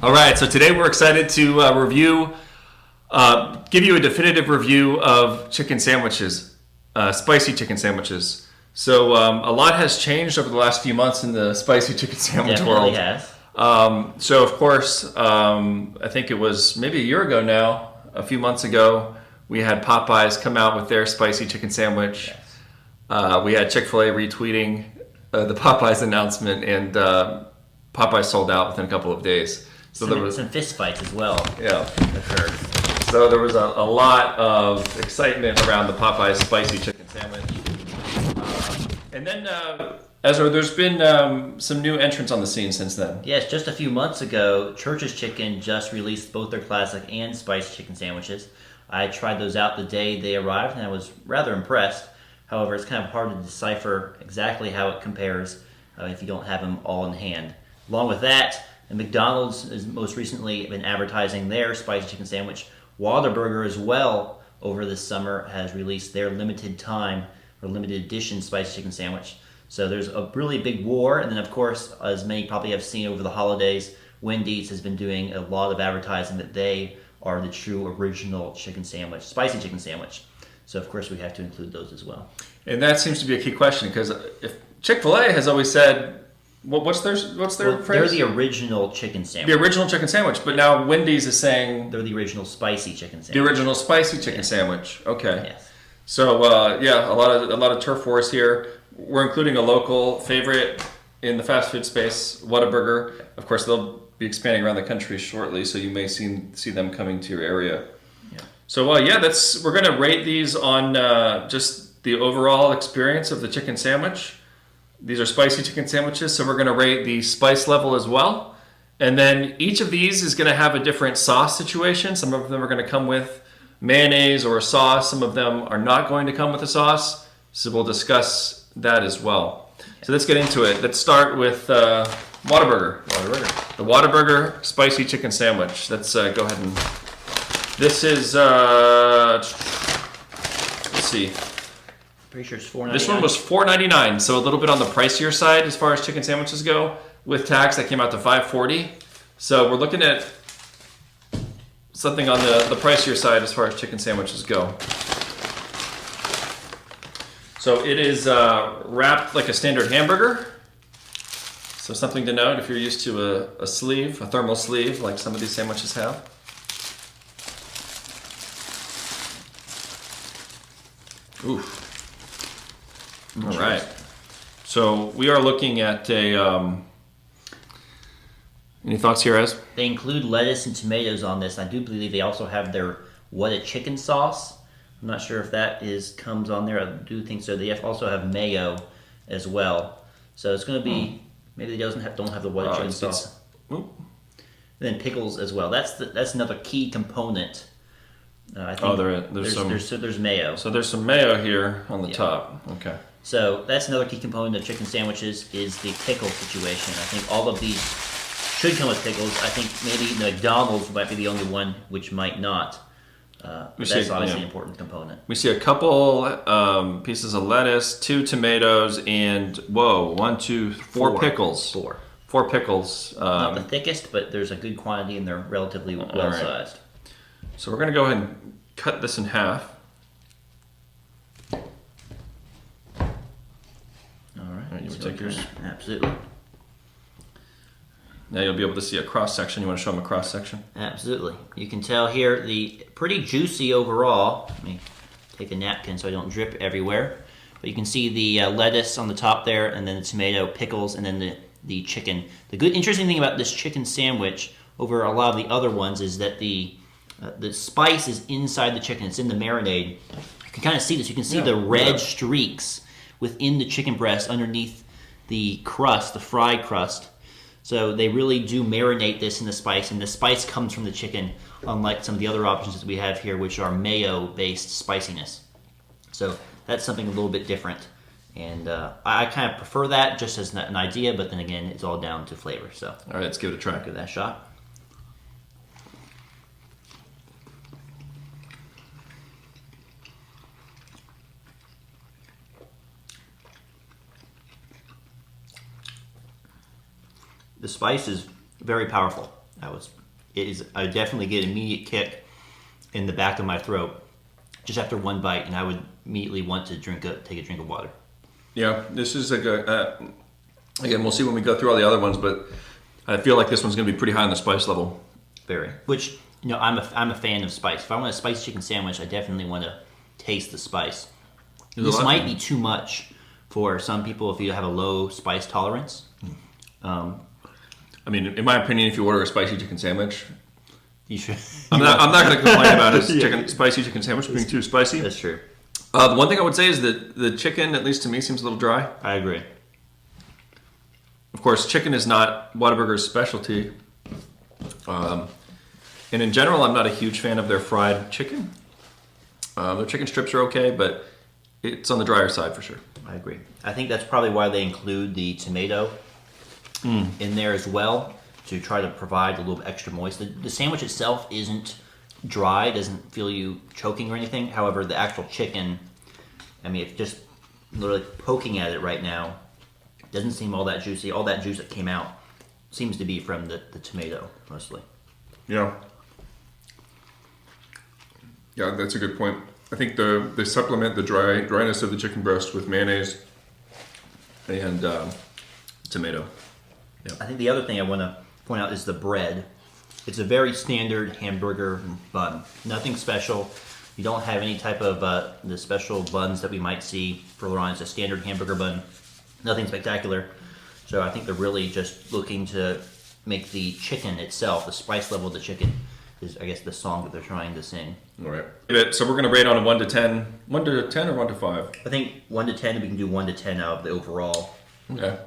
All right, so today we're excited to give you a definitive review of chicken sandwiches, spicy chicken sandwiches. So a lot has changed over the last few months in the spicy chicken sandwich Definitely world. has. So of course, I think it was maybe a year ago now, a few months ago, we had Popeyes come out with their spicy chicken sandwich. Yes. We had Chick-fil-A retweeting the Popeyes announcement, and Popeyes sold out within a couple of days. So there was Some fist fights as well yeah. occurred. So there was a lot of excitement around the Popeyes spicy chicken sandwich. And then Ezra, there's been some new entrants on the scene since then. Yes, just a few months ago, Church's Chicken just released both their classic and spicy chicken sandwiches. I tried those out the day they arrived, and I was rather impressed. However, it's kind of hard to decipher exactly how it compares if you don't have them all in hand. Along with that, McDonald's has most recently been advertising their spicy chicken sandwich. Whataburger as well over this summer has released their limited time or limited edition spicy chicken sandwich. So there's a really big war. And then of course, as many probably have seen over the holidays, Wendys has been doing a lot of advertising that they are the true original chicken sandwich, spicy chicken sandwich. So of course we have to include those as well. And that seems to be a key question, because if Chick-fil-A has always said, what's their phrase? They're the original chicken sandwich. The original chicken sandwich, but now Wendy's is saying They're the original spicy chicken sandwich. the original spicy chicken sandwich. Okay. Yes. So yeah, a lot of turf wars here. We're including a local favorite in the fast food space, Whataburger. Of course, they'll be expanding around the country shortly, so you may see them coming to your area. Yeah. So yeah, we're going to rate these on just the overall experience of the chicken sandwich. These are spicy chicken sandwiches, so we're going to rate the spice level as well. And then each of these is going to have a different sauce situation. Some of them are going to come with mayonnaise or a sauce. Some of them are not going to come with a sauce. So we'll discuss that as well. So let's get into it. Let's start with Whataburger. The Whataburger spicy chicken sandwich. Let's go ahead and... This is... let's see. Pretty sure it's $4.99. This one was $4.99, so a little bit on the pricier side as far as chicken sandwiches go. With tax, that came out to $5.40. So we're looking at something on the pricier side as far as chicken sandwiches go. So it is wrapped like a standard hamburger. So something to note if you're used to a sleeve, a thermal sleeve, like some of these sandwiches have. Oof. All right. So we are looking at a... any thoughts here, Ez? They include lettuce and tomatoes on this. I do believe they also have their What a Chicken sauce. I'm not sure if that comes on there. I do think so. They also have mayo as well. So it's going to be... Maybe they don't have the What a Chicken sauce. And then pickles as well. That's another key component. I think there's mayo. So there's some mayo here on the top. Okay. So that's another key component of chicken sandwiches is the pickle situation. I think all of these should come with pickles. I think maybe McDonald's might be the only one which might not. But that's obviously an important component. We see a couple pieces of lettuce, 2 tomatoes, and four pickles. Four pickles. Not the thickest, but there's a good quantity and they're relatively well sized. So we're going to go ahead and cut this in half. You want to take yours? Absolutely. Now you'll be able to see a cross section. You want to show them a cross section? Absolutely. You can tell here the pretty juicy overall. Let me take a napkin so I don't drip everywhere. But you can see the lettuce on the top there, and then the tomato, pickles, and then the chicken. The good, interesting thing about this chicken sandwich over a lot of the other ones is that the spice is inside the chicken. It's in the marinade. You can kind of see this. You can see the red streaks within the chicken breast underneath the crust, the fried crust. So they really do marinate this in the spice, and the spice comes from the chicken, unlike some of the other options that we have here, which are mayo-based spiciness. So that's something a little bit different. And I kind of prefer that just as an idea, but then again, it's all down to flavor. So all right, let's give it a try. Give that a shot. The spice is very powerful. I definitely get an immediate kick in the back of my throat just after one bite, and I would immediately want to take a drink of water. Yeah, this is again, we'll see when we go through all the other ones, but I feel like this one's going to be pretty high on the spice level. Very. Which, I'm a fan of spice. If I want a spicy chicken sandwich, I definitely want to taste the spice. This might be too much for some people if you have a low spice tolerance. I mean, in my opinion, if you order a spicy chicken sandwich, You should. I'm not going to complain about a spicy chicken sandwich being too spicy. That's true. The one thing I would say is that the chicken, at least to me, seems a little dry. I agree. Of course, chicken is not Whataburger's specialty. And in general, I'm not a huge fan of their fried chicken. Their chicken strips are okay, but it's on the drier side for sure. I agree. I think that's probably why they include the tomato in there as well, to try to provide a little extra moist. The sandwich itself isn't dry, doesn't feel you choking or anything. However, the actual chicken, I mean, it's just literally poking at it right now, doesn't seem all that juicy. All that juice that came out seems to be from the tomato, mostly. Yeah. Yeah, that's a good point. I think they supplement the dryness of the chicken breast with mayonnaise and Tomato. I think the other thing I want to point out is the bread. It's a very standard hamburger bun. Nothing special. You don't have any type of the special buns that we might see further on. It's a standard hamburger bun. Nothing spectacular. So I think they're really just looking to make the chicken itself, the spice level of the chicken, is, I guess, the song that they're trying to sing. All right. So we're going to rate on a 1 to 10. 1 to 10 or 1 to 5? I think 1 to 10, we can do 1 to 10 out of the overall. Okay.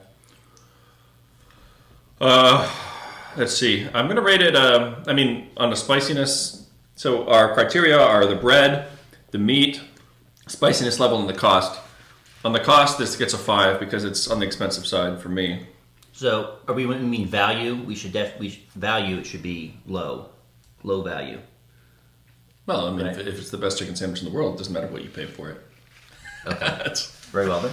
Let's see. I'm going to rate it, on the spiciness. So our criteria are the bread, the meat, spiciness level, and the cost. On the cost, this gets a 5 because it's on the expensive side for me. So, are we when we mean value? We should value. It should be low value. Well, I mean, Right. if it's the best chicken sandwich in the world, it doesn't matter what you pay for it. Okay. Very well then.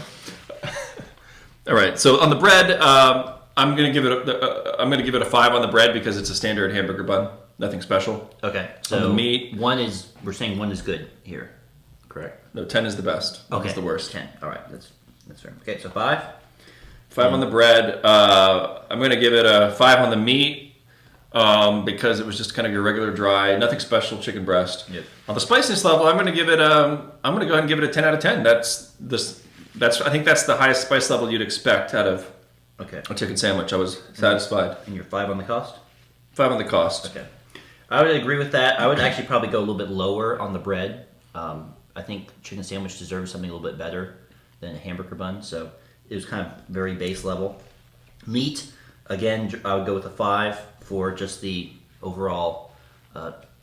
All right. So on the bread, I'm going to give it a 5 on the bread because it's a standard hamburger bun, nothing special. Okay. So On the meat, we're saying 1 is good here. Correct. no, 10 is the best. 1 is the worst. 10. All right. That's fair. Okay. So 5. 5 on the bread. I'm going to give it a 5 on the meat because it was just kind of your regular dry, nothing special chicken breast. Yep. On the spiciness level, I'm going to go ahead and give it a 10 out of 10. I think that's the highest spice level you'd expect out of Okay. a chicken sandwich. I was satisfied. And you're 5 on the cost. 5 on the cost. Okay. I would agree with that. I would actually probably go a little bit lower on the bread. I think chicken sandwich deserves something a little bit better than a hamburger bun. So it was kind of very base level. Meat, again, I would go with a 5 for just the overall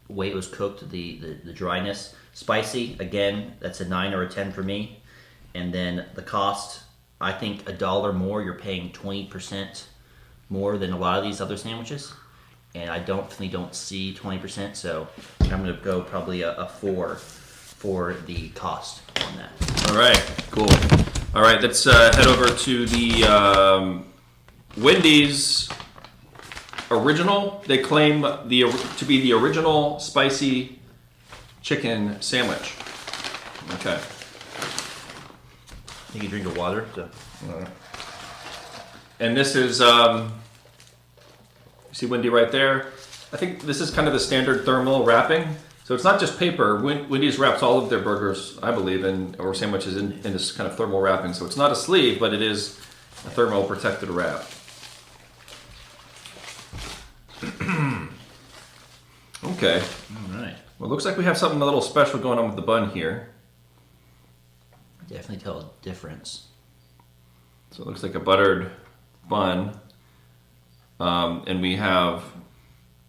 way it was cooked, the dryness. Spicy, again, that's a 9 or a 10 for me. And then the cost, I think $1 more, you're paying 20% more than a lot of these other sandwiches. And I don't see 20%, so I'm going to go probably a 4 for the cost on that. All right, cool. All right, let's head over to the Wendys original. They claim to be the original spicy chicken sandwich. Okay. You can drink the water. So. And this is, you see Wendy right there? I think this is kind of the standard thermal wrapping. So it's not just paper. Wendy's wraps all of their burgers, I believe, or sandwiches in this kind of thermal wrapping. So it's not a sleeve, but it is a thermal protected wrap. Okay. All right. Well, it looks like we have something a little special going on with the bun here. Definitely tell a difference. So it looks like a buttered bun. And we have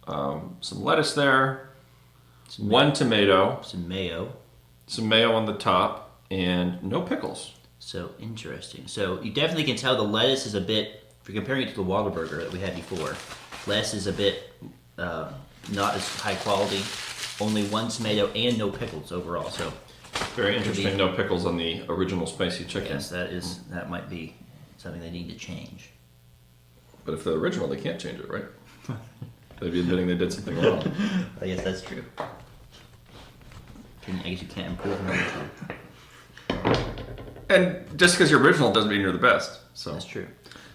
some lettuce there, one tomato, Some mayo. some mayo on the top, and no pickles. So interesting. So you definitely can tell the lettuce is a bit, if you're comparing it to the Whataburger that we had before, lettuce is a bit not as high quality. Only one tomato and no pickles overall. So Very interesting. No pickles on the original spicy chicken. yes, that might be something they need to change. But if they're original, they can't change it, right? They'd be admitting they did something wrong. I guess that's true. I guess you can't improve another time. And just because you're original doesn't mean you're the best. So That's true.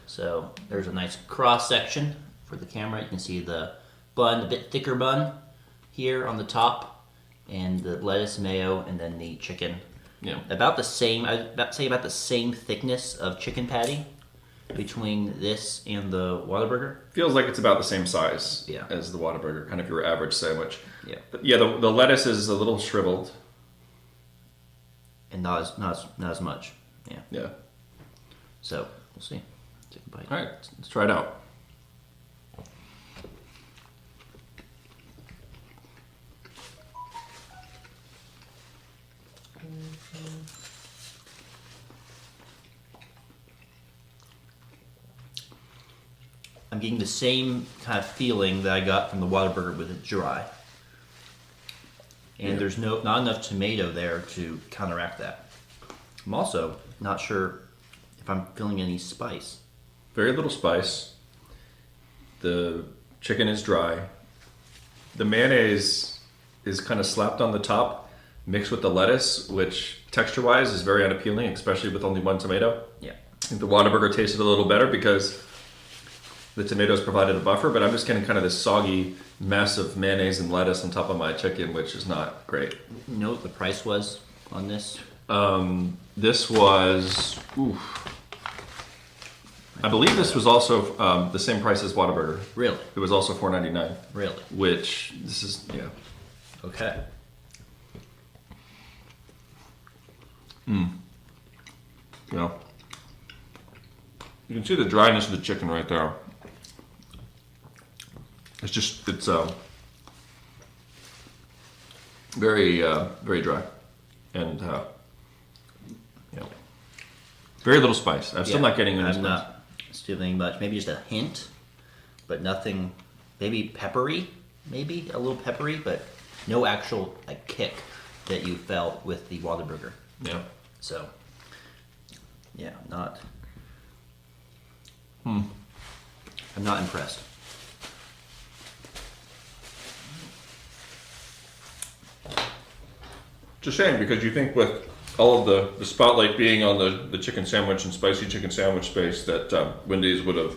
So there's a nice cross section for the camera. You can see the bun, a bit thicker bun here on the top, and the lettuce, mayo, and then the chicken. yeah. About the same, I'd say about the same thickness of chicken patty between this and the Whataburger. Feels like it's about the same size Yeah. as the Whataburger, kind of your average sandwich. Yeah. But yeah, the lettuce is a little shriveled. And not as much. Yeah. Yeah. So we'll see. Take a bite. All right, let's try it out. I'm getting the same kind of feeling that I got from the Whataburger with it dry. And Yeah. there's not enough tomato there to counteract that. I'm also not sure if I'm feeling any spice. Very little spice. The chicken is dry. The mayonnaise is kind of slapped on the top, mixed with the lettuce, which texture-wise is very unappealing, especially with only one tomato. Yeah. I think the Whataburger tasted a little better because the tomatoes provided a buffer, but I'm just getting kind of this soggy mess of mayonnaise and lettuce on top of my chicken, which is not great. You know what the price was on this? This was, I believe this was also the same price as Whataburger. Really? It was also $4.99, Really? which this is, yeah. Okay. You know, you can see the dryness of the chicken right there. It's very, very dry, and you know, very little spice. I'm still not getting any I'm spice. not stealing much. Maybe just a hint, but nothing. Maybe peppery. Maybe a little peppery, but no actual like kick that you felt with the Whataburger. Yeah. So, yeah, not. Hmm. I'm not impressed. It's a shame because you think with all of the spotlight being on the chicken sandwich and spicy chicken sandwich space that Wendys would have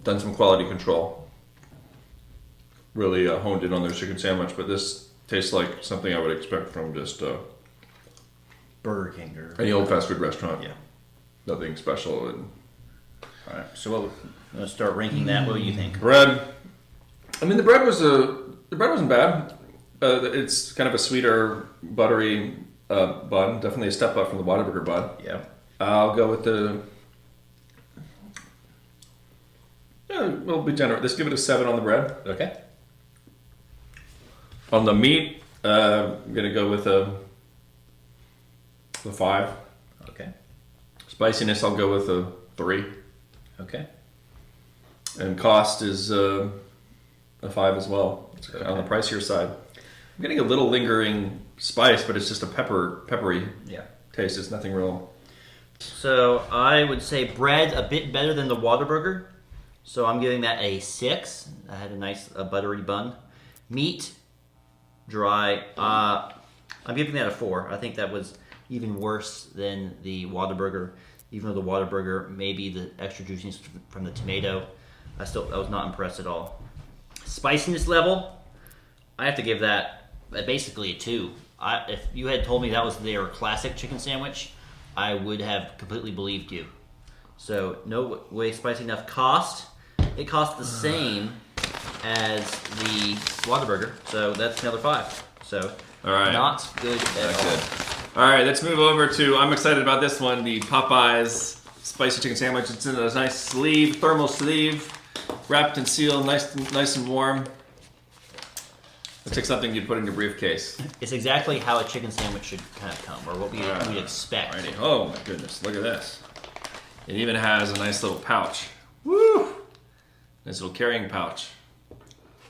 done some quality control, really honed in on their chicken sandwich. But this tastes like something I would expect from just Burger King or any old fast food restaurant. Yeah. Nothing special. And All right. So let's start ranking that. What do you think? bread. I mean, the bread wasn't bad. It's kind of a sweeter, buttery bun. Definitely a step up from the Whataburger bun. Yeah. I'll go with we'll be generous. Let's give it a 7 on the bread. Okay. On the meat, I'm gonna go with a 5. Okay. Spiciness, I'll go with a 3. Okay. And cost is a 5 as well. It's Okay. on the pricier side. I'm getting a little lingering spice, but it's just a peppery Yeah. taste. It's nothing real. So I would say bread a bit better than the Whataburger. So I'm giving that a 6. I had a nice buttery bun. Meat, dry. I'm giving that a 4. I think that was even worse than the Whataburger. Even though the Whataburger, maybe the extra juiciness from the tomato, I was not impressed at all. Spiciness level, I have to give that basically a 2. If you had told me that was their classic chicken sandwich, I would have completely believed you. So no way spicy enough. Cost, it cost the same as the Whataburger, so that's another 5. So All right. not good at all. Good. All right, let's move over to, I'm excited about this one, the Popeyes spicy chicken sandwich. It's in a nice sleeve, thermal sleeve, wrapped and sealed, nice and warm. Let's take something you'd put in your briefcase. It's exactly how a chicken sandwich should kind of come, or what we'd expect. Alrighty. Oh my goodness, look at this. It even has a nice little pouch. Woo! Nice little carrying pouch.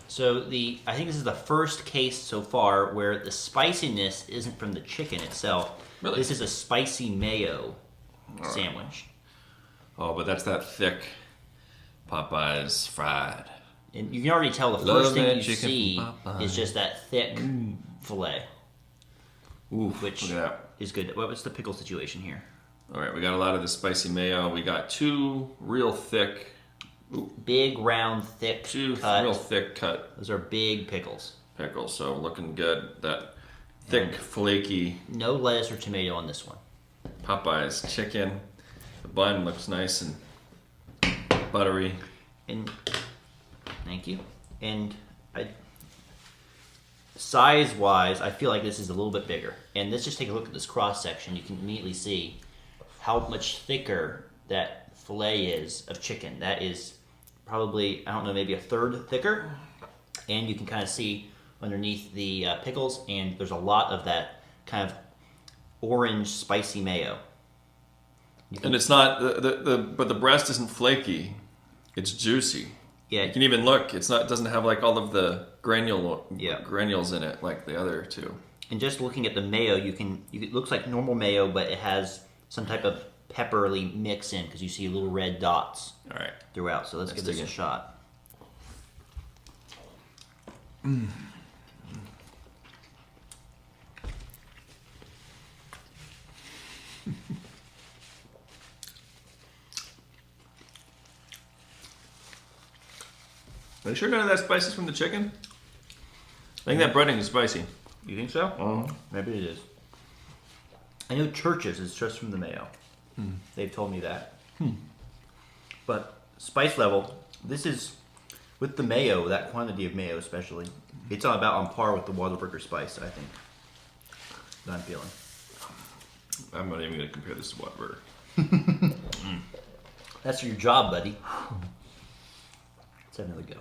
So I think this is the first case so far where the spiciness isn't from the chicken itself. Really? This is a spicy mayo right. sandwich. Oh, but that's that thick Popeyes fried. And you can already tell the Love first thing that you chicken see from Popeyes. is just that thick filet, Ooh, which look at that. is good. What's the pickle situation here? All right, we got a lot of the spicy mayo. We got two real thick Big, round, thick cut. real thick cut Those are big pickles. pickles, so looking good. That thick, flaky No lettuce or tomato on this one. Popeyes chicken. The bun looks nice and buttery. And thank you. And size-wise, I feel like this is a little bit bigger. And let's just take a look at this cross section. You can immediately see how much thicker that fillet is of chicken. That is probably, I don't know, maybe a third thicker. And you can kind of see underneath the pickles, and there's a lot of that kind of orange spicy mayo. And it's not but the breast isn't flaky. It's juicy. Yeah, You can even look. It doesn't have like all of the Yeah. granules in it like the other two. and just looking at the mayo, it looks like normal mayo, but it has some type of pepperly mix in because you see little red dots All right. throughout. So let's give this dig a in. shot. Are you sure none of that spice is from the chicken? I think that breading is spicy. You think so? Maybe it is. I know Church's is just from the mayo. They've told me that. But spice level, this is with the mayo, that quantity of mayo especially, it's about on par with the Whataburger spice, I think. That I'm feeling. I'm not even going to compare this to Whataburger. That's your job, buddy. Let's have another go.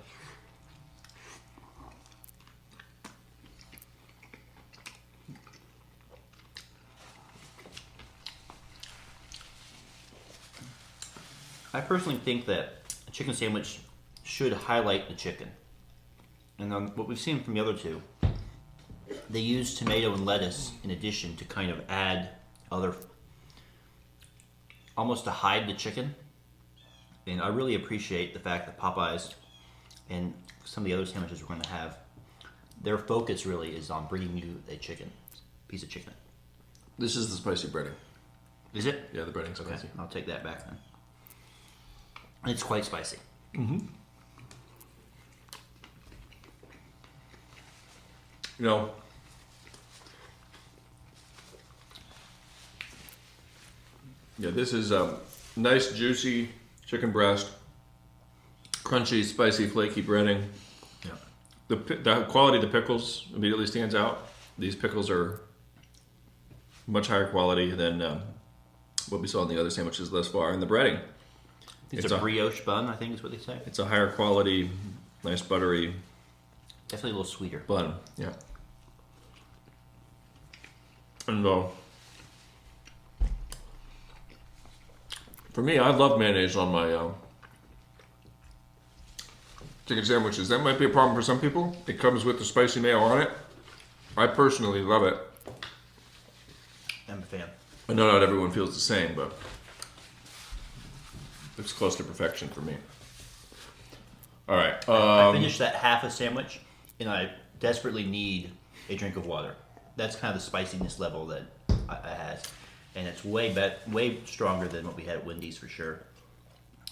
I personally think that a chicken sandwich should highlight the chicken. And what we've seen from the other two, they use tomato and lettuce in addition to kind of add other, almost to hide the chicken. And I really appreciate the fact that Popeyes and some of the other sandwiches we're going to have, their focus really is on bringing you a piece of chicken. This is the spicy breading. Is it? Yeah, the breading's Okay, spicy. I'll take that back then. It's quite spicy. You know, yeah, this is a nice, juicy chicken breast, crunchy, spicy, flaky breading. Yeah. The quality of the pickles immediately stands out. These pickles are much higher quality than what we saw in the other sandwiches thus far. And the breading, It's a brioche bun, I think is what they say. it's a higher quality, nice buttery Definitely a little sweeter. bun. Yeah. And for me, I love mayonnaise on my chicken sandwiches. That might be a problem for some people. It comes with the spicy mayo on it. I personally love it. I'm a fan. I know not everyone feels the same, but it's close to perfection for me. All right. I finished that half a sandwich, and I desperately need a drink of water. That's kind of the spiciness level that I had, and it's way stronger than what we had at Wendys for sure,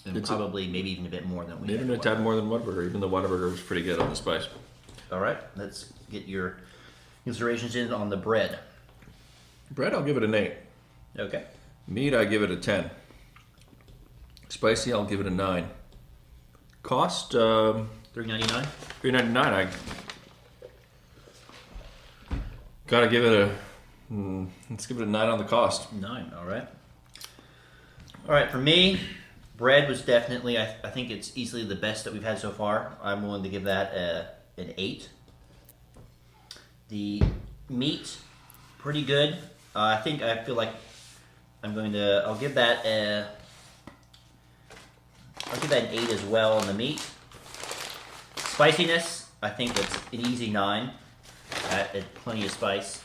and It's probably maybe even a bit more than we Even a had. tad more than Whataburger. Even the Whataburger was pretty good on the spice. All right, let's get your considerations in on the bread. Bread, I'll give it an 8. Okay. Meat, I give it a 10. Spicy, I'll give it a 9. Cost, $3.99. $3.99. I gotta give it a. Let's give it a 9 on the cost. 9. All right. All right. For me, bread was definitely. I think it's easily the best that we've had so far. I'm willing to give that an 8. The meat, pretty good. I feel like I'll give that an 8 as well on the meat. Spiciness, I think it's an easy 9. At plenty of spice.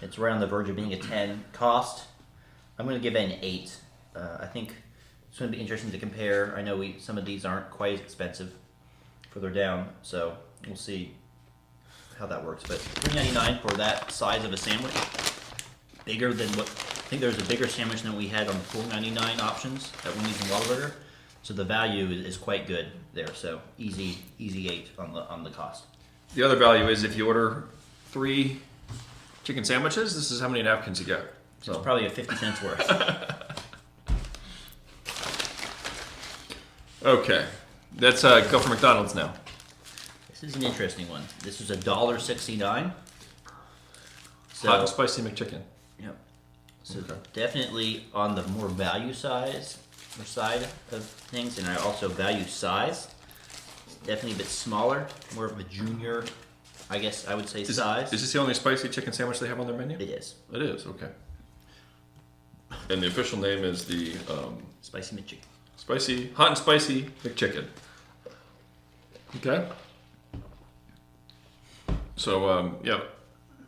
It's right on the verge of being a 10. Cost, I'm going to give it an 8. I think it's going to be interesting to compare. I know some of these aren't quite as expensive further down, so we'll see how that works. But $3.99 for that size of a sandwich, bigger than what I think there's a bigger sandwich than we had on the $4.99 options at Wendys and Whataburger. So the value is quite good there. So easy 8 on the cost. The other value is if you order 3 chicken sandwiches, this is how many napkins you get. So it's probably a 50 cents worth. Okay, let's go for McDonald's now. This is an interesting one. This is $1.69. So, Hot and spicy McChicken. Yep. So Okay. definitely on the more value side of things, and I also value size. It's definitely a bit smaller, more of a junior, I guess I would say, size. Is this the only spicy chicken sandwich they have on their menu? It is. It is, okay. And the official name is the Spicy McChicken. hot and spicy McChicken. Okay. So yeah,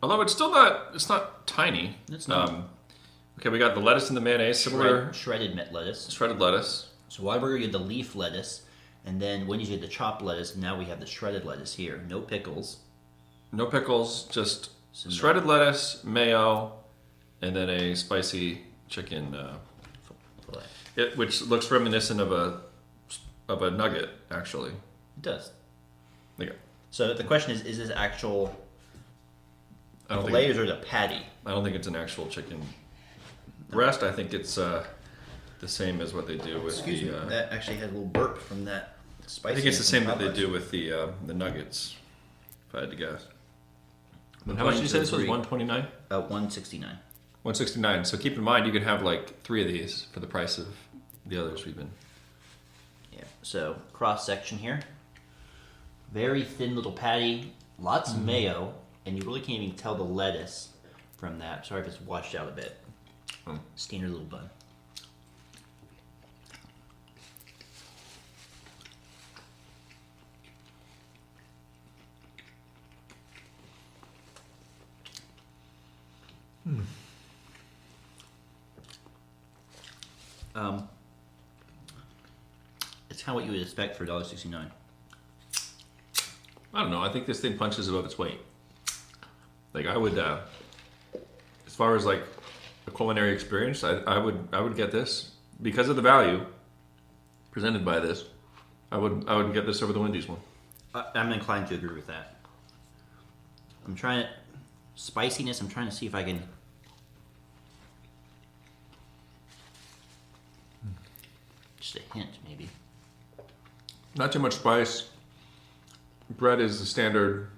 although it's not tiny. It's not. Okay, we got the lettuce and the mayonnaise, similar Shredded lettuce. shredded lettuce. So Whataburger, you had the leaf lettuce, and then Wendy's, you had the chopped lettuce, and now we have the shredded lettuce here. No pickles. No pickles, just shredded lettuce, mayo, and then a spicy chicken, Fillet. which looks reminiscent of a nugget, actually. It does. Okay. So the question is this actual I don't think layers or the patty? I don't think it's an actual chicken breast. I think it's the same as what they do with Excuse me. That actually had a little burp from that spicy. I think it's the same that they do with the nuggets. If I had to guess. And how much did you say this was? $129? $169. $169. So keep in mind, you can have like 3 of these for the price of the others we've been. Yeah. So cross section here. Very thin little patty. Lots of mayo, and you really can't even tell the lettuce from that. Sorry if it's washed out a bit. Standard little bun. It's kind of what you would expect for $1.69. I don't know. I think this thing punches above its weight. Like I would, as far as like a culinary experience, I would get this because of the value presented by this. I would get this over the Wendy's one. I'm inclined to agree with that. I'm trying spiciness. I'm trying to see if I can. Just a hint, maybe. Not too much spice. Bread is the standard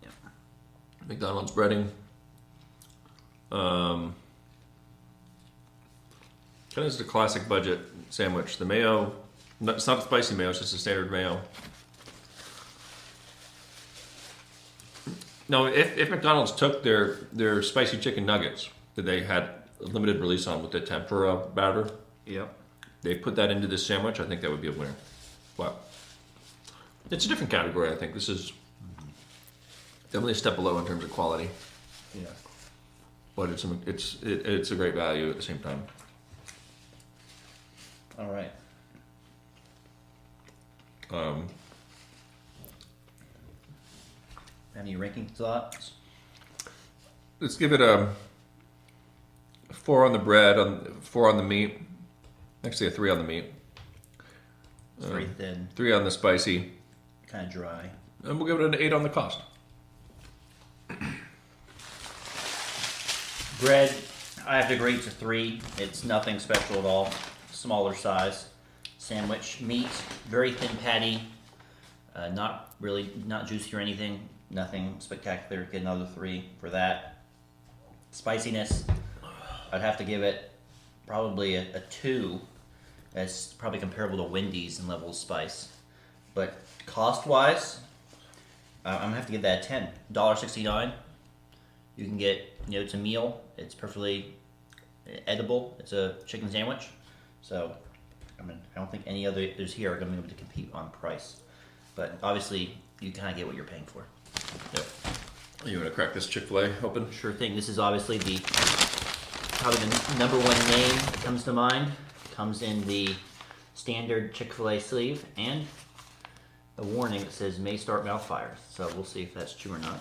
Yeah. McDonald's breading. Kind of is the classic budget sandwich. The mayo, it's not spicy mayo, it's just a standard mayo. No, if McDonald's took their spicy chicken nuggets that they had a limited release on with the tempura batter, Yep. they put that into this sandwich, I think that would be a winner. Wow. It's a different category, I think. This is definitely a step below in terms of quality, Yeah. but it's a great value at the same time. All right. Any ranking thoughts? Let's give it a 4 on the bread, 4 on the meat. Actually, a 3 on the meat. It's very thin, 3 on the spicy, kind of dry. and we'll give it an 8 on the cost. Bread, I have to agree it's a 3. It's nothing special at all. Smaller size. Sandwich. Meat, very thin patty. Not juicy or anything. Nothing spectacular. Get another 3 for that. Spiciness, I'd have to give it probably a 2. That's probably comparable to Wendy's in level of spice. But cost-wise, I'm gonna have to give that a 10. $1.69. You can get, it's a meal. It's perfectly edible. It's a chicken sandwich. So, I don't think any others here are going to be able to compete on price. But obviously, you kind of get what you're paying for. Yep. You want to crack this Chick-fil-A open? Sure thing. This is obviously probably the number one name that comes to mind. Comes in the standard Chick-fil-A sleeve, and a warning that says may start mouth fires. So we'll see if that's true or not.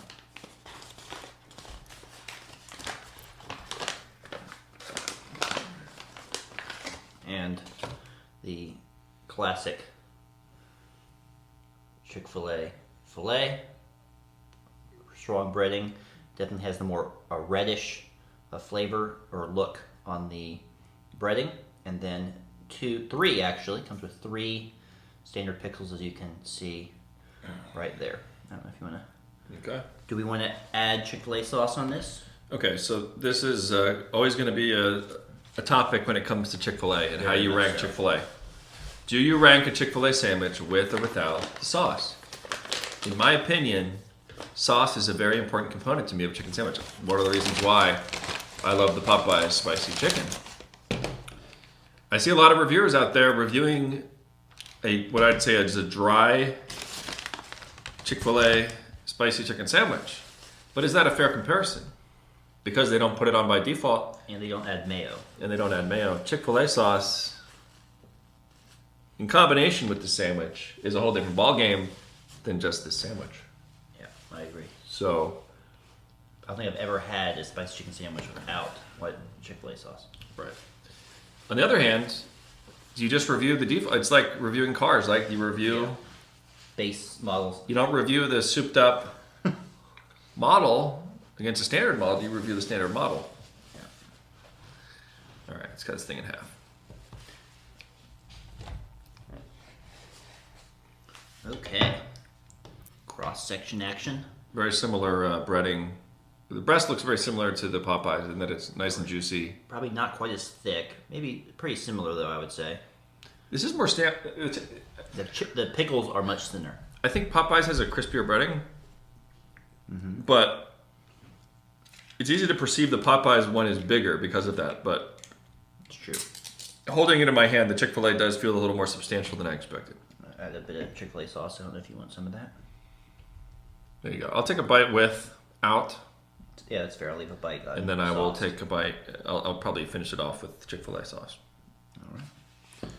And the classic Chick-fil-A filet, strong breading, definitely has the more reddish flavor or look on the breading, and then three actually comes with 3 standard pickles, as you can see right there. I don't know if you want to. Okay. Do we want to add Chick-fil-A sauce on this? Okay, so this is always going to be a topic when it comes to Chick-fil-A and how Very you much rank so. Chick-fil-A. Do you rank a Chick-fil-A sandwich with or without the sauce? In my opinion, sauce is a very important component to me of a chicken sandwich. One of the reasons why I love the Popeyes spicy chicken. I see a lot of reviewers out there reviewing what I'd say is a dry Chick-fil-A spicy chicken sandwich. But is that a fair comparison? Because they don't put it on by default. And they don't add mayo. And they don't add mayo. Chick-fil-A sauce, in combination with the sandwich, is a whole different ballgame than just this sandwich. Yeah, I agree. So, I don't think I've ever had a spicy chicken sandwich without white Chick-fil-A sauce. right. On the other hand, you just review the default. It's like reviewing cars. Like you review, Yeah. Base models. you don't review the souped up model against a standard model. You review the standard model. Yeah. All right, let's cut this thing in half. Okay. Cross-section action. Very similar breading. The breast looks very similar to the Popeyes in that it's nice and juicy. Probably not quite as thick. Maybe pretty similar, though, I would say. This is more The pickles are much thinner. I think Popeyes has a crispier breading, but it's easy to perceive the Popeyes one is bigger because of that. But It's true. holding it in my hand, the Chick-fil-A does feel a little more substantial than I expected. Add a bit of Chick-fil-A sauce. I don't know if you want some of that. There you go. I'll take a bite without, Yeah, that's fair. I'll leave a bite. and then I will take a bite. I'll probably finish it off with Chick-fil-A sauce. All right.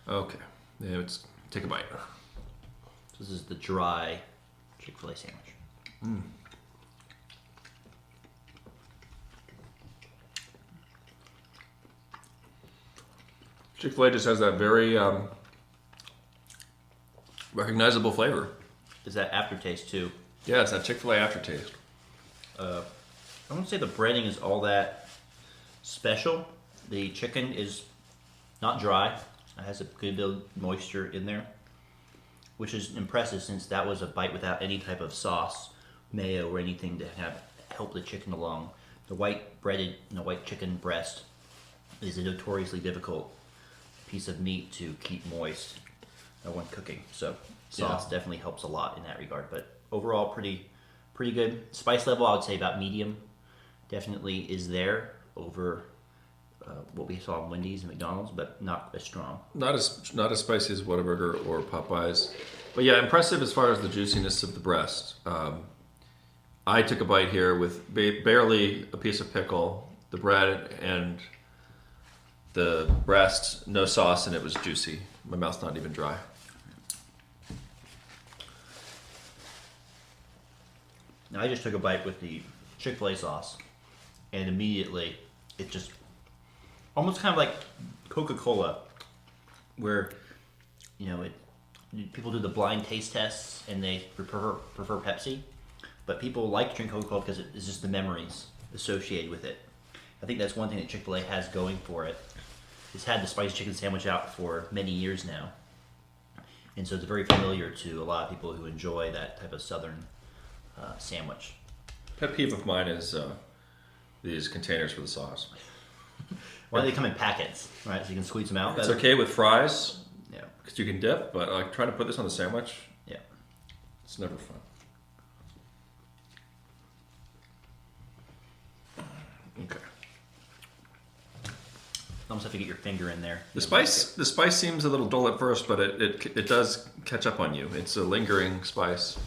Okay. Yeah, let's take a bite. So this is the dry Chick-fil-A sandwich. Chick-fil-A just has that very recognizable flavor. Is that aftertaste, too? Yeah, it's that Chick-fil-A aftertaste. I wouldn't say the breading is all that special. The chicken is not dry. It has a good bit of moisture in there, which is impressive since that was a bite without any type of sauce, mayo, or anything to help the chicken along. The white chicken breast is a notoriously difficult piece of meat to keep moist when cooking. So sauce definitely helps a lot in that regard. But overall, pretty good. Spice level, I would say about medium. Definitely is there over what we saw in Wendy's and McDonald's, but not as strong. Not as spicy as Whataburger or Popeyes, but yeah, impressive as far as the juiciness of the breast. I took a bite here with barely a piece of pickle, the bread and the breast, no sauce, and it was juicy. My mouth's not even dry. Now I just took a bite with the Chick-fil-A sauce, and immediately it just almost kind of like Coca-Cola, where people do the blind taste tests and they prefer Pepsi, but people like to drink Coca-Cola because it's just the memories associated with it. I think that's one thing that Chick-fil-A has going for it. It's had the spicy chicken sandwich out for many years now, and so it's very familiar to a lot of people who enjoy that type of southern sandwich. Pet peeve of mine is these containers for the sauce. Why do they come in packets, right? So you can squeeze them out. It's better? okay with fries Yeah, because you can dip, but like trying to put this on the sandwich, yeah. it's never fun. Okay. Almost have to get your finger in there. The spice seems a little dull at first, but it does catch up on you. It's a lingering spice.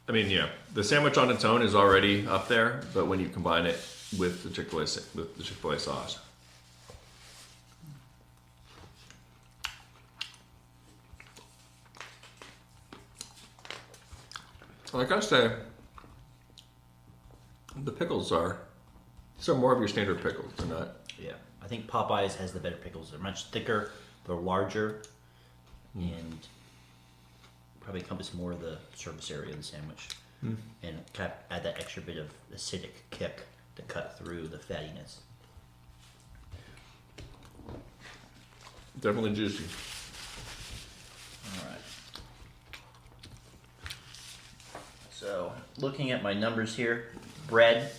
I mean, yeah, the sandwich on its own is already up there, but when you combine it with the Chick-fil-A sauce. Like I say, the pickles are, these are more of your standard pickles. They're not. Yeah, I think Popeyes has the better pickles. They're much thicker, they're larger, and probably encompass more of the surface area of the sandwich. And kind of add that extra bit of acidic kick to cut through the fattiness. Definitely juicy. All right. So, looking at my numbers here, bread.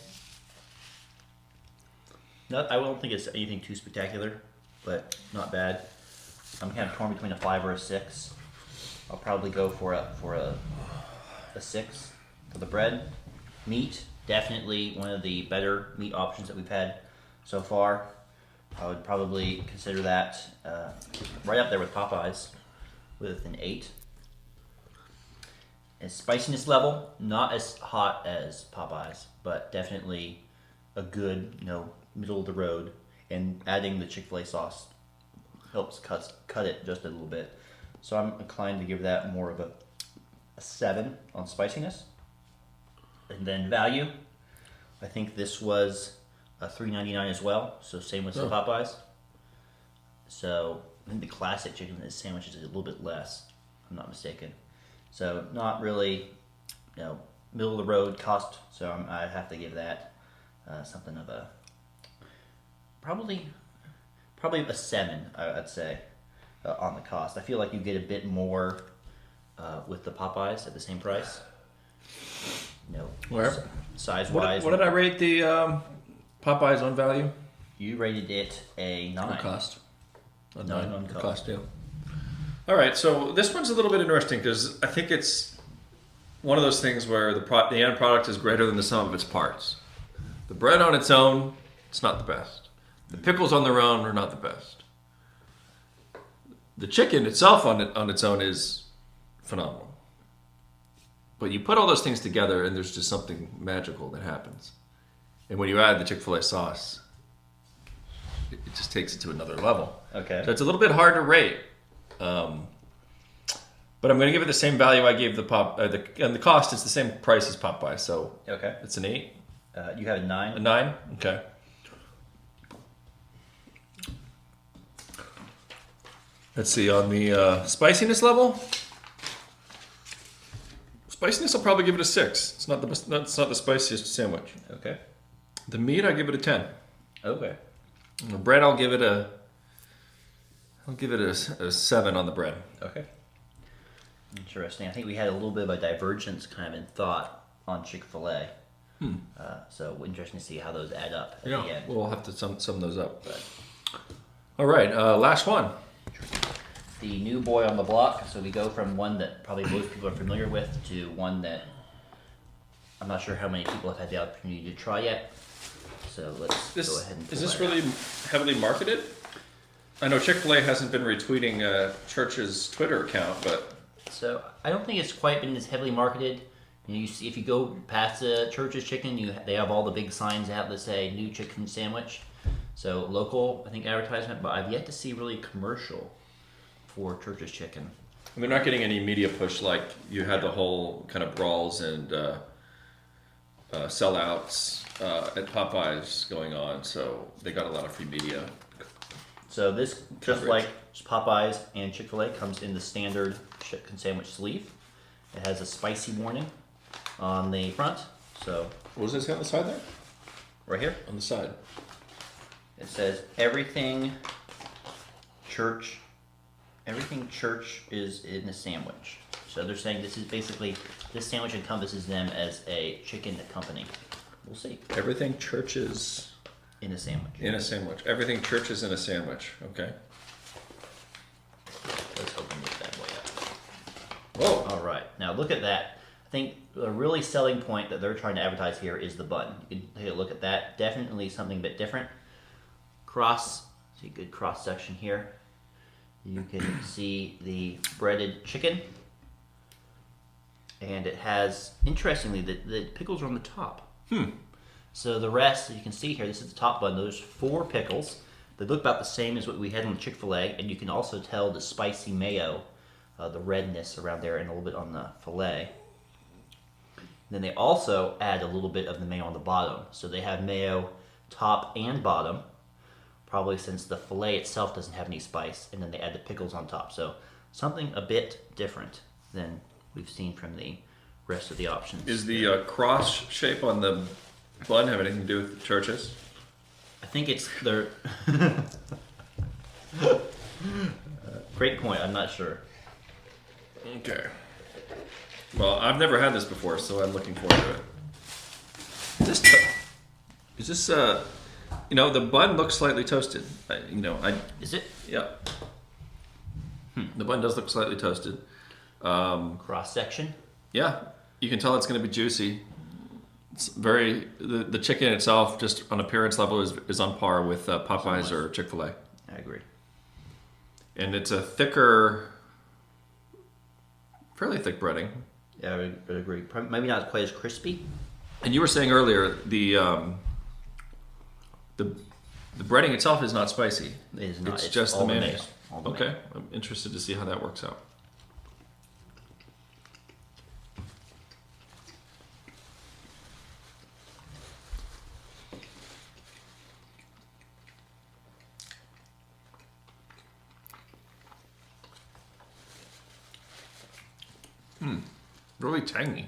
I don't think it's anything too spectacular, but not bad. I'm kind of torn between a 5 or a 6. I'll probably go for a 6 for the bread. Meat, definitely one of the better meat options that we've had so far. I would probably consider that right up there with Popeyes with an 8. And spiciness level, not as hot as Popeyes, but definitely a good, middle of the road. And adding the Chick-fil-A sauce helps cut it just a little bit. So I'm inclined to give that more of a 7 on spiciness. And then value, I think this was a $3.99 as well. So same with the Popeyes. So I think the classic chicken sandwich is a little bit less, if I'm not mistaken. So not really, middle of the road cost. So I have to give that something of a probably a 7. I'd say on the cost. I feel like you get a bit more with the Popeyes at the same price. Where? Size wise. What did I rate the Popeyes on value? You rated it a 9. On cost. A 9 9 on cost. cost, yeah. All right, so this one's a little bit interesting because I think it's one of those things where the end product is greater than the sum of its parts. The bread on its own, it's not the best. The pickles on their own are not the best. The chicken itself on its own is phenomenal. But you put all those things together and there's just something magical that happens. And when you add the Chick-fil-A sauce, it just takes it to another level. Okay. So it's a little bit hard to rate. But I'm going to give it the same value I gave and the cost is the same price as Popeye. So Okay. it's an 8. You have a 9. A 9? Okay. Let's see, on the spiciness level, I'll probably give it a 6. It's not the spiciest sandwich. Okay. The meat, I give it a 10. Okay. And the bread, I'll give it a 7 on the bread. Okay. Interesting. I think we had a little bit of a divergence kind of in thought on Chick-fil-A. So interesting to see how those add up at the end. We'll have to sum those up. But. All right, last one. The new boy on the block. So we go from one that probably most people are familiar with to one that I'm not sure how many people have had the opportunity to try yet. So let's go ahead and Is this pull that really heavily marketed? I know Chick-fil-A hasn't been retweeting Church's Twitter account, but... So I don't think it's quite been as heavily marketed. You see, if you go past the Church's Chicken, they have all the big signs out that say "new chicken sandwich." So local, I think, advertisement, but I've yet to see really commercial for Church's Chicken. And they're not getting any media push like you had the whole kind of brawls and sellouts at Popeyes going on. So they got a lot of free media. So this, just Coverage. like Popeyes and Chick-fil-A, comes in the standard chicken sandwich sleeve. It has a spicy warning on the front. So What does it say on the side there? right here, On the side. it says everything church is in a sandwich. So they're saying this sandwich encompasses them as a chicken company. We'll see. Everything churches In a sandwich. in a sandwich. Everything churches in a sandwich. Okay. Let's open this bad boy up. Whoa. All right. Now look at that. I think the really selling point that they're trying to advertise here is the bun. You can take a look at that. Definitely something a bit different. See a good cross section here. You can see the breaded chicken. and it has, interestingly, the pickles are on the top. So the rest, you can see here, this is the top bun. There's 4 pickles. They look about the same as what we had on the Chick-fil-A, and you can also tell the spicy mayo, the redness around there, and a little bit on the filet. Then they also add a little bit of the mayo on the bottom. So they have mayo top and bottom, probably since the filet itself doesn't have any spice, and then they add the pickles on top. So something a bit different than we've seen from the rest of the options. Is the cross shape on the bun have anything to do with the churches? I think it's their... Great point, I'm not sure. Okay. Well, I've never had this before, so I'm looking forward to it. Is this the bun looks slightly toasted. Is it? Yeah. The bun does look slightly toasted. Cross section? Yeah, you can tell it's going to be juicy. It's very the chicken itself, just on appearance level, is on par with Popeyes or Chick-fil-A. I agree. And it's a thicker, fairly thick breading. Yeah, I would agree. Maybe not quite as crispy. And you were saying earlier the breading itself is not spicy. It is not. It's just the mayonnaise. Okay, mayo. I'm interested to see how that works out. Really tangy.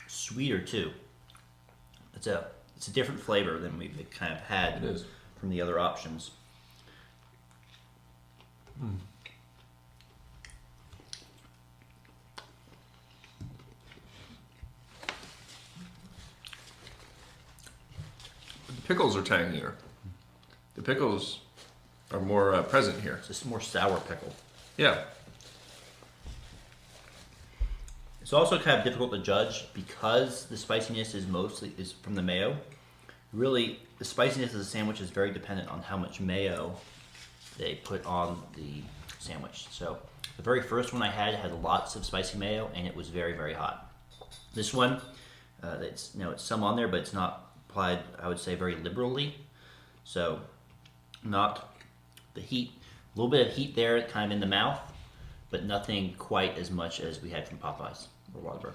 Sweeter too. It's a different flavor than we've kind of had It is. from the other options. The pickles are tangier. The pickles are more present here. It's just more sour pickle. Yeah. It's also kind of difficult to judge because the spiciness is from the mayo. Really, the spiciness of the sandwich is very dependent on how much mayo they put on the sandwich. So the very first one I had lots of spicy mayo, and it was very, very hot. This one, it's some on there, but it's not applied, I would say, very liberally. So not the heat, a little bit of heat there, kind of in the mouth, but nothing quite as much as we had from Popeyes or Whataburger.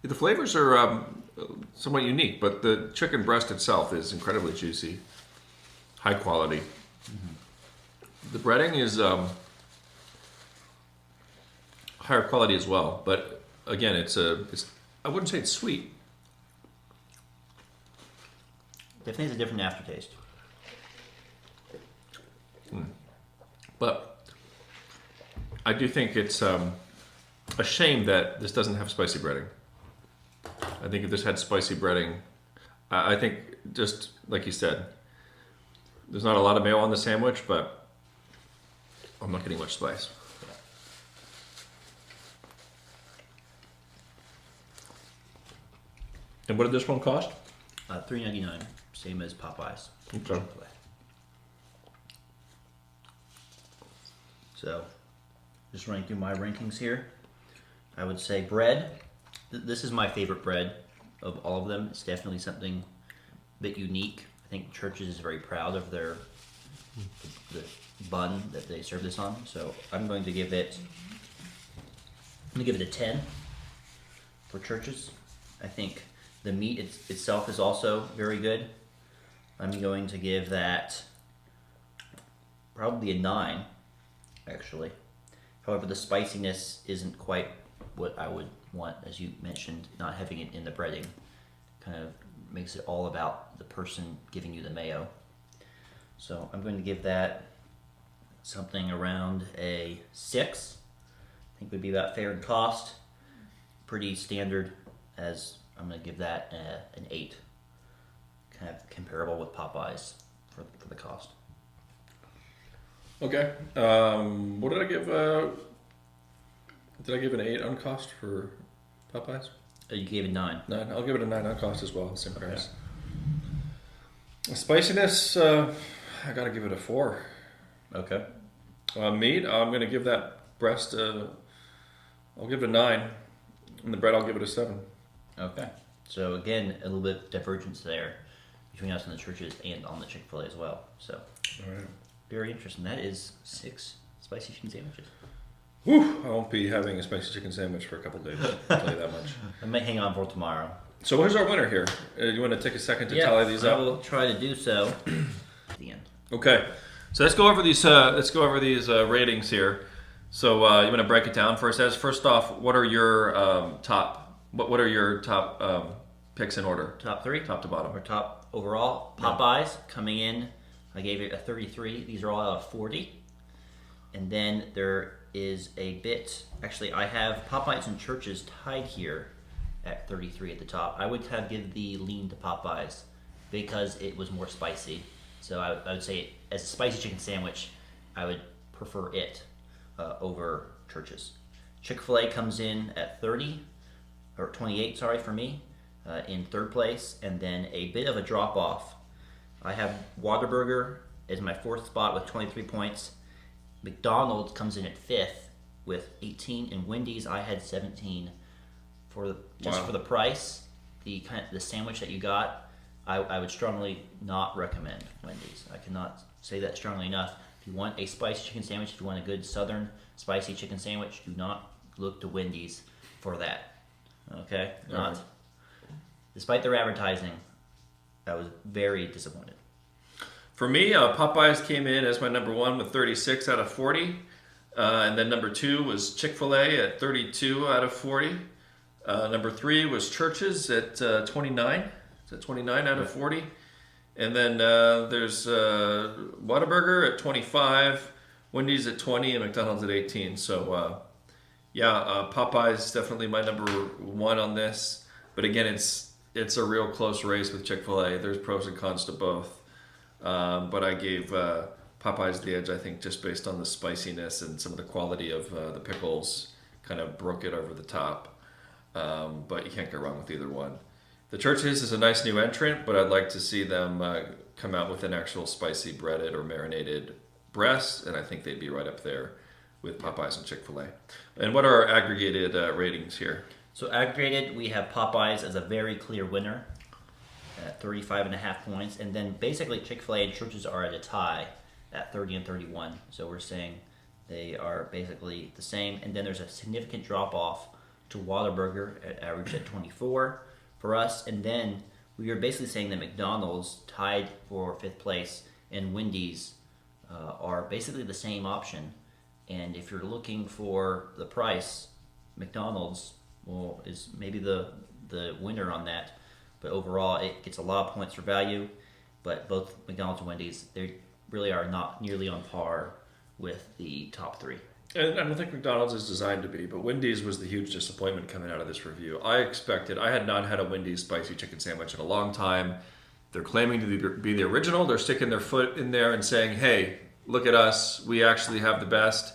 The flavors are somewhat unique, but the chicken breast itself is incredibly juicy, high quality. Mm-hmm. The breading is higher quality as well, but again, it's I wouldn't say it's sweet. Definitely has a different aftertaste. But I do think it's a shame that this doesn't have spicy breading. I think if this had spicy breading, I think just like you said, there's not a lot of mayo on the sandwich, but I'm not getting much spice. And what did this one cost? $3.99, same as Popeyes. Okay. So, just running through my rankings here. I would say bread. This is my favorite bread of all of them. It's definitely something a bit unique. I think Church's is very proud of the bun that they serve this on. So I'm going to give it a 10 for Church's. I think the meat itself is also very good. I'm going to give that probably a 9, actually. However, the spiciness isn't quite what I would want, as you mentioned, not having it in the breading. Kind of makes it all about the person giving you the mayo. So I'm going to give that something around a 6. I think would be about fair in cost. Pretty standard, as I'm going to give that an 8. Kind of comparable with Popeyes for the cost. Okay. What did I give? Did I give an 8 on cost for Popeyes? You gave it 9. 9. I'll give it a 9 on cost as well. Same price. Okay. Spiciness, I gotta give it a 4. Okay. Meat, I'm gonna give that breast a I'll give it a 9. And the bread, I'll give it a 7. Okay. So again, a little bit of divergence there between us and the churches and on the Chick-fil-A as well. So All right. very interesting. That is 6 spicy chicken sandwiches. Whew, I won't be having a spicy chicken sandwich for a couple days. I'll tell you that much. I may hang on for tomorrow. So where's our winner here? You want to take a second to tally these I up? will try to do so at the end. Okay, so let's go over these. Ratings here. So you want to break it down for us? As first off, what are your top? What are your top picks in order? Top 3? Top to bottom. Or top overall. Popeyes coming in. I gave it a 33. These are all out of 40. And then there is a bit. Actually, I have Popeyes and Churches tied here at 33 at the top. I would have given the lean to Popeyes because it was more spicy. So I would say as a spicy chicken sandwich, I would prefer it over Churches. Chick-fil-A comes in at 30, or 28, sorry, for me, in third place, and then a bit of a drop off. I have Whataburger as my 4th spot with 23 points. McDonald's comes in at 5th with 18, and Wendys I had 17. For the price, the sandwich that you got, I would strongly not recommend Wendys. I cannot say that strongly enough. If you want a spicy chicken sandwich, if you want a good southern spicy chicken sandwich, do not look to Wendys for that. Okay? Not. Despite their advertising, I was very disappointed. For me, Popeyes came in as my number 1 with 36 out of 40. And then number 2 was Chick-fil-A at 32 out of 40. Number 3 was Churches at 29. It's at 29 out of 40. And then there's Whataburger at 25, Wendy's at 20, and McDonald's at 18. So, Popeyes definitely my number 1 on this. But again, it's a real close race with Chick-fil-A. There's pros and cons to both. But I gave Popeyes the edge, I think, just based on the spiciness and some of the quality of the pickles kind of broke it over the top. But you can't go wrong with either one. The Churches is a nice new entrant, but I'd like to see them come out with an actual spicy breaded or marinated breast, and I think they'd be right up there with Popeyes and Chick-fil-A. And what are our aggregated ratings here? So aggregated, we have Popeyes as a very clear winner at 35.5 points, and then basically Chick-fil-A and Churches are at a tie at 30 and 31. So we're saying they are basically the same, and then there's a significant drop off to Whataburger at average at 24 for us, and then we are basically saying that McDonald's tied for 5th place and Wendy's are basically the same option. And if you're looking for the price, McDonald's is maybe the winner on that. But overall, it gets a lot of points for value. But both McDonald's and Wendy's, they really are not nearly on par with the top 3. And I don't think McDonald's is designed to be, but Wendy's was the huge disappointment coming out of this review. I had not had a Wendy's spicy chicken sandwich in a long time. They're claiming to be the original. They're sticking their foot in there and saying, hey, look at us. We actually have the best.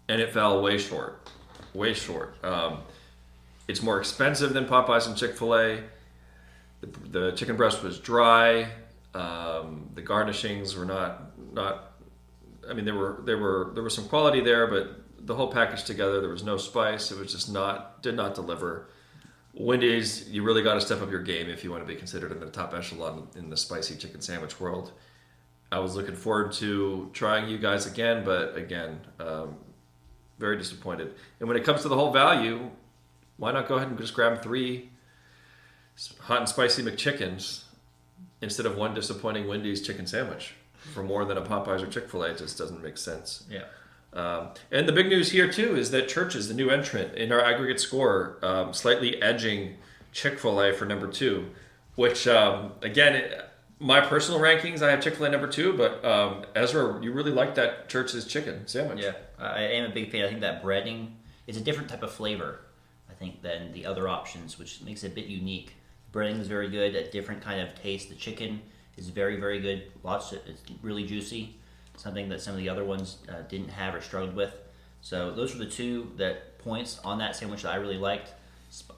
And it fell way short. Way short. It's more expensive than Popeyes and Chick-fil-A. The chicken breast was dry. The garnishings were not. I mean, there were some quality there, but the whole package together, there was no spice. It was just did not deliver. Wendy's, you really got to step up your game if you want to be considered in the top echelon in the spicy chicken sandwich world. I was looking forward to trying you guys again, but again, very disappointed. And when it comes to the whole value, why not go ahead and just grab 3 hot and spicy McChickens instead of 1 disappointing Wendy's chicken sandwich for more than a Popeyes or Chick-fil-A? It just doesn't make sense. Yeah. And the big news here too is that Churches, the new entrant in our aggregate score, slightly edging Chick-fil-A for number 2, which again, my personal rankings, I have Chick-fil-A number 2, but Ezra, you really like that Church's chicken sandwich. Yeah, I am a big fan. I think that breading is a different type of flavor, I think, than the other options, which makes it a bit unique. The breading is very good, a different kind of taste. The chicken is very, very good. It's really juicy, something that some of the other ones didn't have or struggled with. So those were the 2 points on that sandwich that I really liked.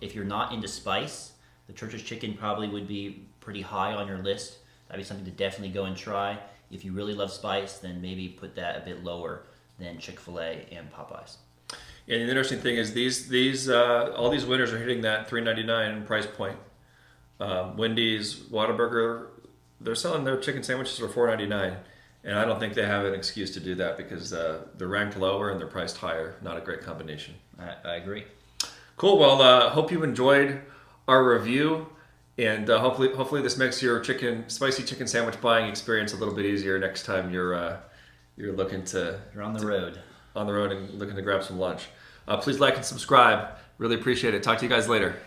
If you're not into spice, the Church's chicken probably would be pretty high on your list. That'd be something to definitely go and try. If you really love spice, then maybe put that a bit lower than Chick-fil-A and Popeyes. And the interesting thing is these all these winners are hitting that $3.99 price point. Wendy's, Whataburger, they're selling their chicken sandwiches for $4.99, and I don't think they have an excuse to do that because they're ranked lower and they're priced higher. Not a great combination. I agree. Cool. Well, hope you enjoyed our review, and hopefully this makes your spicy chicken sandwich buying experience a little bit easier next time you're looking to You're on the road. on the road and looking to grab some lunch. Please like and subscribe. Really appreciate it. Talk to you guys later.